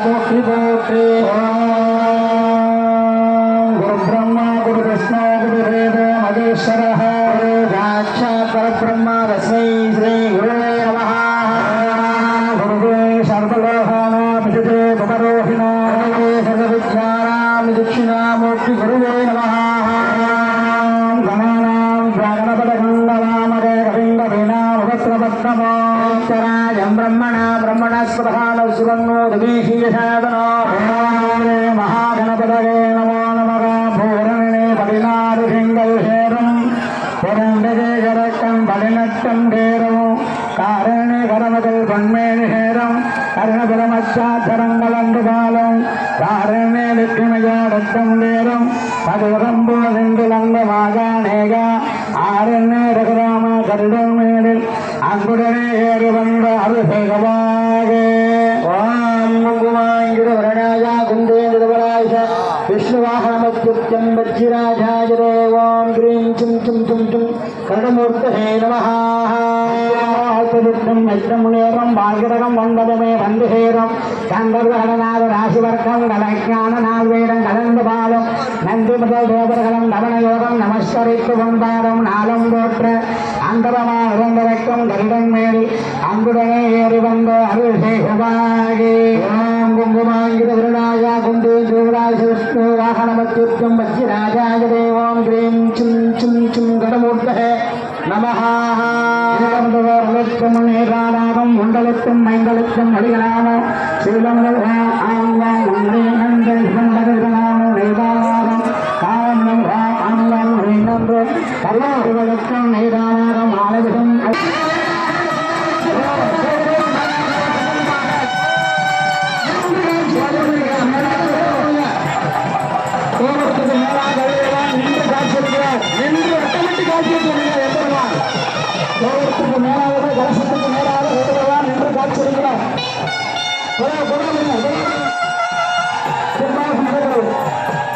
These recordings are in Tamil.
போற்றி போற்றி. குரு பிரம்மா குரு விஷ்ணு குரு தேவோ மகேஸ்வரः சாட்சாத் பரபிரம்ம தஸ்மை ஸ்ரீ குருவே நமः. குருவே சர்வலோகானாம் விஜிதே பவரோஹிணோ சர்வவித்யானாம் தட்சிணாமூர்த்தி குருவே நமः. கணானாம் கணபதகண்டநாமகே கவிங்கவீணாமுபத்ரபத்மோ ராஜம் பிரம்மணா பிரம்மணஸ்பதகான சுவன்னோ தபீஷீயசாதனோ மகாகணபதகே நமோ நமக. பூரணே 16 திங்கள் சேரும் புரண்டகே கரக்கம் 18 தேரும் காரணே கரமதில் பன்மேனி சேரும் கருணபுரமச்சாச்சரங்கள் அன்று காலம் காரணே லட்சுமியோடத்தம் தேரும் பதுவகம்போதிந்திலங்க மாகாணேக ஆரண்யே ரகுராம கருடன் மேலில் அன்புடனே ஏறி வந்த அருகவாக. ஓம் குங்குமாங்கிற வரணாயா குந்தேந்திரவராய விஷ்ணுவாகனமத்யுக்தம் வஜ்ராஜாய தேவோம் கிரீம் சும் சும் சும் சும் கருடமூர்த்தஹே நமஹ. ம் பாகிரகம் 9 வந்து சேரும் கந்தர்வகணநாத ராசிவர்க்கம் கலஞான நால்வேடம் கலந்து பாலும் நன்றி முதல் தேவர்களும் தவணயோகம் நமஸ்கரித்து கொண்டாடும் நாளும் போற்ற அந்தரமா இறந்தவர்க்கும் கருடன் மேல் அன்புடனே ஏறி வந்த அருள்சேகவாகி. ஓம் குங்குமாங்கிற விருணாயா குந்து திருவிழாச விஷ்ணு வாகனமத்யுக்தம் வஜ்ராஜாய தேவோம் கிரீம் சும் சும் சும் கடமூர்த்தஹே நமஹ. நீராடாகும் உண்டலுக்கும் மைந்தலுக்கும் அடிகளாமோ சீலங்கள் ஆங்காம் ஒன்றே நன்றல் சுண்டகர்களாமோ நீராடாகும் காவல் ஆங்காம் நன்று கல்லூரிகளுக்கும் நீராடாகும் ஆலவிடும் நின்று காட்சியிருக்கிறார் நின்று வட்டமிட்டு காட்சியிருக்கிறார் எம்பெருமான். கோபுரத்துக்கு மேலாக கலசத்துக்கு மேலாக வேண்டுவதான் நின்று காட்சியிருக்கிறார்.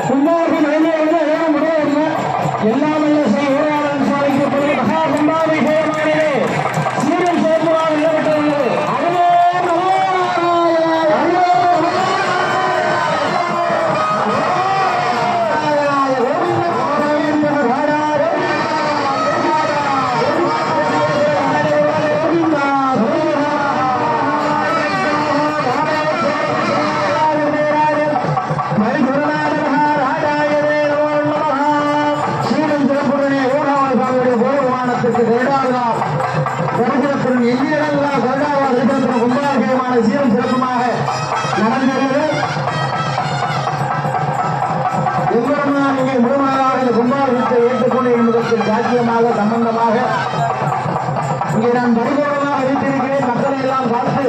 கும்பாபிஷேகம் ஏற முடியவில்லை. எல்லாம் ஊராளன் சுவாமிக்கு பிறகு மகா கும்பாபிஷேகமானது சீரம் சேர்ந்துவாக ஏற்பட்டுள்ளது. அதுவே கும்பாபிஷேகமான சீரம் சிறப்புமாக நடந்தது. எம்பெருமான் இங்கே முழுமையாக இந்த கும்பாபிஷேகத்தை ஏற்றுக்கொண்டு என்பதற்கு சாத்தியமாக சம்பந்தமாக இங்கே நான் பரிபூர்ணமாக வைத்திருக்கிறேன். மக்களை எல்லாம் பார்த்து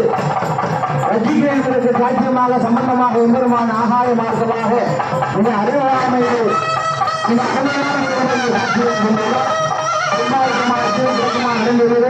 ரசிக்கிறேன் என்பதற்கு சாத்தியமாக சம்பந்தமாக எம்பெருமான் ஆகாய மார்க்கமாக இந்த அறிவாமையை இந்த சாத்தியம் நடந்தது.